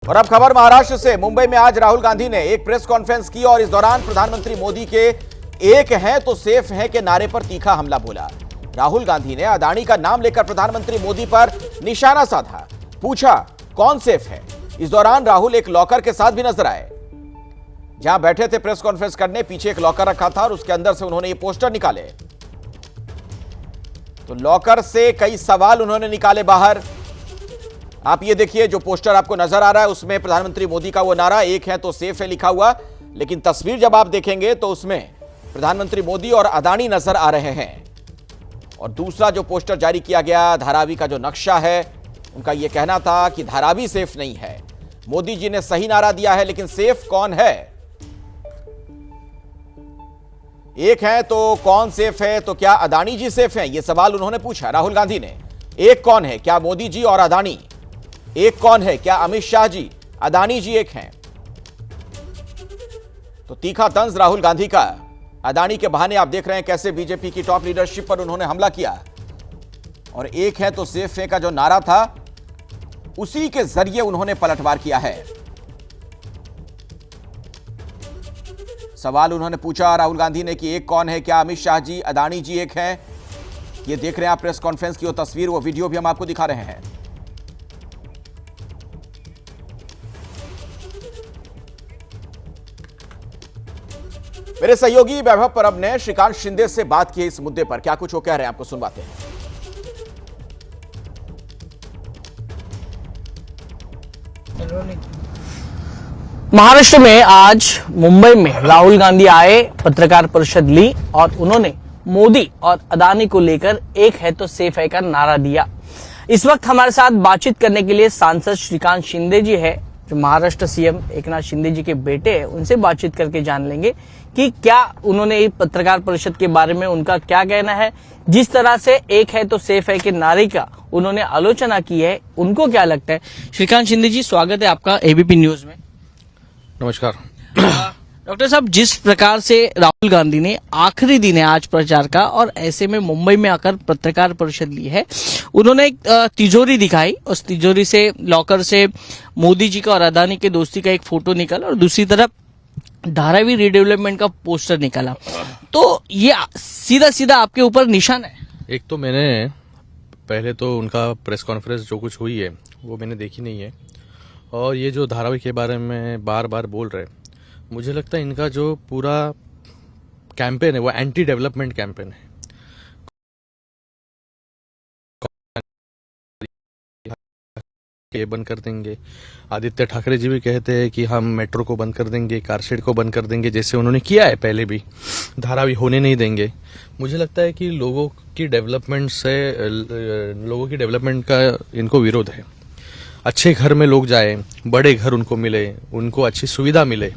और अब खबर महाराष्ट्र से। मुंबई में आज राहुल गांधी ने एक प्रेस कॉन्फ्रेंस की और इस दौरान प्रधानमंत्री मोदी के एक है तो सेफ है के नारे पर तीखा हमला बोला। राहुल गांधी ने अदानी का नाम लेकर प्रधानमंत्री मोदी पर निशाना साधा, पूछा कौन सेफ है। इस दौरान राहुल एक लॉकर के साथ भी नजर आए। जहां बैठे थे प्रेस कॉन्फ्रेंस करने, पीछे एक लॉकर रखा था और उसके अंदर से उन्होंने ये पोस्टर निकाले। तो लॉकर से कई सवाल उन्होंने निकाले बाहर। आप ये देखिए, जो पोस्टर आपको नजर आ रहा है उसमें प्रधानमंत्री मोदी का वो नारा एक है तो सेफ है लिखा हुआ, लेकिन तस्वीर जब आप देखेंगे तो उसमें प्रधानमंत्री मोदी और अदानी नजर आ रहे हैं। और दूसरा जो पोस्टर जारी किया गया, धारावी का जो नक्शा है, उनका यह कहना था कि धारावी सेफ नहीं है। मोदी जी ने सही नारा दिया है, लेकिन सेफ कौन है? एक है तो कौन सेफ है? तो क्या अदानी जी सेफ हैं? यह सवाल उन्होंने पूछा राहुल गांधी ने। एक कौन है? क्या मोदी जी और अदानी? एक कौन है? क्या अमित शाह जी, अदानी जी एक हैं? तो तीखा तंज राहुल गांधी का। अदानी के बहाने आप देख रहे हैं कैसे बीजेपी की टॉप लीडरशिप पर उन्होंने हमला किया। और एक है तो सेफ है का जो नारा था, उसी के जरिए उन्होंने पलटवार किया है। सवाल उन्होंने पूछा राहुल गांधी ने कि एक कौन है? क्या अमित शाह जी, अदानी जी एक हैं? ये देख रहे हैं आप प्रेस कॉन्फ्रेंस की वो तस्वीर, वो वीडियो भी हम आपको दिखा रहे हैं। मेरे सहयोगी वैभव परब ने श्रीकांत शिंदे से बात की इस मुद्दे पर। क्या कुछ वो कह रहे हैं आपको सुनवाते हैं। महाराष्ट्र में आज मुंबई में राहुल गांधी आए, पत्रकार परिषद ली और उन्होंने मोदी और अदानी को लेकर एक है तो सेफ है का नारा दिया। इस वक्त हमारे साथ बातचीत करने के लिए सांसद श्रीकांत शिंदे जी है, जो महाराष्ट्र सीएम एकनाथ शिंदे जी के बेटे हैं। उनसे बातचीत करके जान लेंगे कि क्या उन्होंने पत्रकार परिषद के बारे में उनका क्या कहना है। जिस तरह से एक है तो सेफ है के नारे का उन्होंने आलोचना की है, उनको क्या लगता है। श्रीकांत शिंदे जी, स्वागत है आपका एबीपी न्यूज में। नमस्कार। डॉक्टर साहब, जिस प्रकार से राहुल गांधी ने आखिरी दिन है आज प्रचार का और ऐसे में मुंबई में आकर पत्रकार परिषद ली है, उन्होंने एक तिजोरी दिखाई, उस तिजोरी से लॉकर से मोदी जी का और अदानी के दोस्ती का एक फोटो निकाला और दूसरी तरफ धारावी रिडेवलपमेंट का पोस्टर निकाला। तो ये सीधा सीधा आपके ऊपर निशान है। एक तो मैंने पहले तो उनका प्रेस कॉन्फ्रेंस जो कुछ हुई है वो मैंने देखी नहीं है, और ये जो धारावी के बारे में बार बार बोल रहे, मुझे लगता है इनका जो पूरा कैंपेन है वो एंटी डेवलपमेंट कैंपेन है। ये बंद कर देंगे। आदित्य ठाकरे जी भी कहते हैं कि हम मेट्रो को बंद कर देंगे, कारशेड को बंद कर देंगे, जैसे उन्होंने किया है पहले भी। धारावी होने नहीं देंगे। मुझे लगता है कि लोगों की डेवलपमेंट का इनको विरोध है। अच्छे घर में लोग जाए, बड़े घर उनको मिले, उनको अच्छी सुविधा मिले,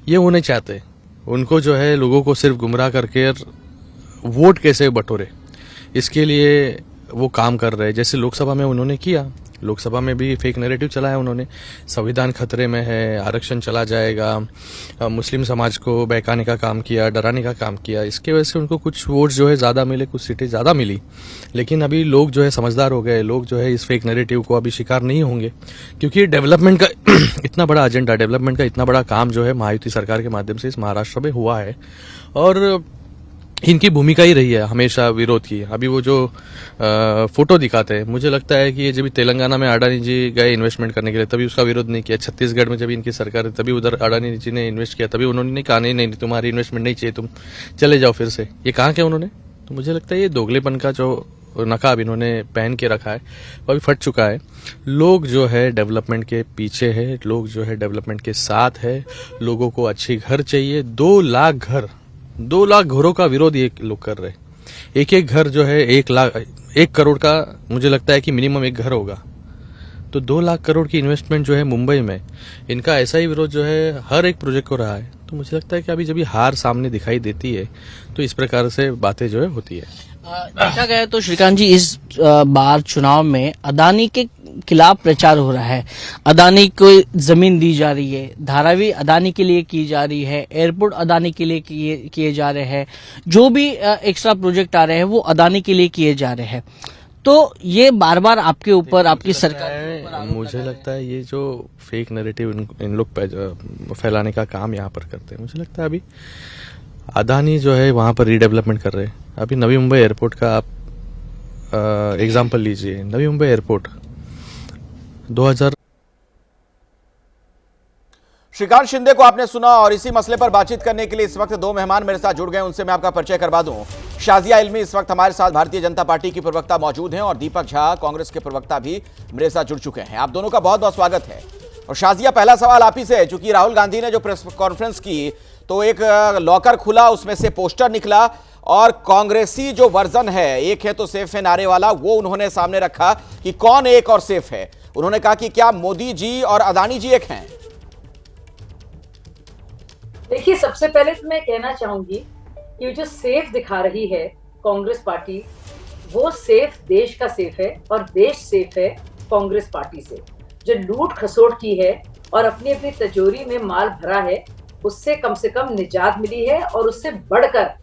ये वो नहीं चाहते। उनको जो है लोगों को सिर्फ गुमराह करके वोट कैसे बटोरे, इसके लिए वो काम कर रहे हैं। जैसे लोकसभा में उन्होंने किया, लोकसभा में भी फेक नैरेटिव चलाया उन्होंने, संविधान खतरे में है, आरक्षण चला जाएगा, मुस्लिम समाज को बहकाने का काम किया, डराने का काम किया। इसके वजह से उनको कुछ वोट जो है ज्यादा मिले, कुछ सीटें ज्यादा मिली। लेकिन अभी लोग जो है समझदार हो गए, लोग जो है इस फेक नैरेटिव को अभी शिकार नहीं होंगे, क्योंकि डेवलपमेंट का इतना बड़ा एजेंडा, डेवलपमेंट का इतना बड़ा काम जो है महायुति सरकार के माध्यम से इस महाराष्ट्र में हुआ है, और इनकी भूमिका ही रही है हमेशा विरोध की। अभी वो जो फोटो दिखाते हैं, मुझे लगता है कि ये जब तेलंगाना में अडानी जी गए इन्वेस्टमेंट करने के लिए, तभी उसका विरोध नहीं किया। छत्तीसगढ़ में जब इनकी सरकार है, तभी उधर अडानी जी ने इन्वेस्ट किया, तभी उन्होंने नहीं कहा नहीं तुम्हारी इन्वेस्टमेंट नहीं चाहिए, तुम चले जाओ फिर से। ये कहा क्या उन्होंने? तो मुझे लगता है ये दोगलेपन का जो नकाब इन्होंने पहन के रखा है वो अभी फट चुका है। लोग जो है डेवलपमेंट के पीछे है, लोग जो है डेवलपमेंट के साथ है। लोगों को अच्छे घर चाहिए। 2 लाख घरों का विरोध ये लोग कर रहे। एक घर जो है 1 करोड़ का, मुझे लगता है कि मिनिमम एक घर होगा। तो 2 लाख करोड़ की इन्वेस्टमेंट जो है मुंबई में, इनका ऐसा ही विरोध जो है हर एक प्रोजेक्ट को रहा है। तो मुझे लगता है कि अभी जब ये हार सामने दिखाई देती है तो इस प्रकार से बातें जो है होती है। देखा गया तो श्रीकांत जी, इस बार चुनाव में अदानी के खिलाफ प्रचार हो रहा है। अदानी को जमीन दी जा रही है, धारावी अदानी के लिए की जा रही है, एयरपोर्ट अदानी के लिए किए जा रहे हैं, जो भी एक्स्ट्रा प्रोजेक्ट आ रहे हैं वो अदानी के लिए किए जा रहे हैं। तो ये बार बार आपके ऊपर, आपकी सरकार, मुझे लगता है ये जो फेक नैरेटिव इन लोग फैलाने का काम यहाँ पर करते हैं, मुझे लगता है अभी अदानी जो है वहां पर रीडेवलपमेंट कर रहे हैं। अभी नवी मुंबई एयरपोर्ट का आप एग्जाम्पल लीजिए। नवी मुंबई एयरपोर्ट 2000 श्रीकांत शिंदे को आपने सुना और इसी मसले पर बातचीत करने के लिए इस वक्त दो मेहमान मेरे साथ जुड़ गए, उनसे मैं आपका परिचय करवा दूं। शाजिया इल्मी इस वक्त हमारे साथ भारतीय जनता पार्टी की प्रवक्ता मौजूद हैं और दीपक झा कांग्रेस के प्रवक्ता भी मेरे साथ जुड़ चुके हैं। आप दोनों का बहुत बहुत स्वागत है। और शाजिया, पहला सवाल आप ही से है। चूंकि राहुल गांधी ने जो प्रेस कॉन्फ्रेंस की तो एक लॉकर खुला, उसमें से पोस्टर निकला और कांग्रेसी जो वर्जन है, एक है तो सेफ है नारे वाला, वो उन्होंने सामने रखा कि कौन एक और सेफ है। उन्होंने कहा कि क्या मोदी जी और अदानी जी एक हैं? देखिए, सबसे पहले तो मैं कहना चाहूंगी कि जो सेफ दिखा रही है कांग्रेस पार्टी, वो सेफ देश का सेफ है और देश सेफ है कांग्रेस पार्टी से। जो लूट खसोट की है और अपनी अपनी तिजोरी में माल भरा है, उससे कम से कम निजात मिली है और उससे बढ़कर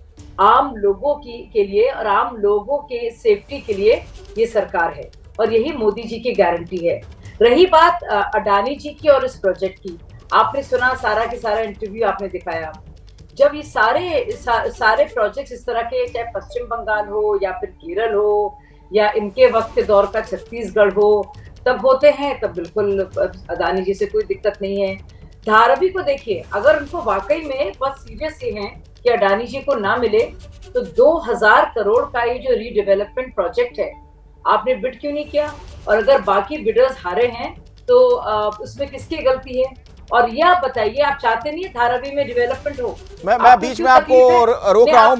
आम लोगों के लिए और आम लोगों के सेफ्टी के लिए ये सरकार है और यही मोदी जी की गारंटी है। रही बात अडानी जी की और इस प्रोजेक्ट की, आपने सुना सारा के सारा इंटरव्यू आपने दिखाया। जब ये सारे प्रोजेक्ट्स इस तरह के, चाहे पश्चिम बंगाल हो या फिर केरल हो या इनके वक्त के दौर का छत्तीसगढ़ हो, तब होते हैं, तब बिल्कुल अदानी जी से कोई दिक्कत नहीं है। धारावी को देखिए, अगर उनको वाकई में बहुत सीरियस ये हैं कि अडानी जी को ना मिले तो 2000 करोड़ का ये जो रीडेवलपमेंट प्रोजेक्ट है, आपने बिड क्यों नहीं किया? और अगर बाकी बिडर्स हारे हैं तो उसमें किसकी गलती है? और ये आप बताइए, आप चाहते नहीं है धारावी में डेवलपमेंट हो? मैं बीच में आपको रोक रहा हूं।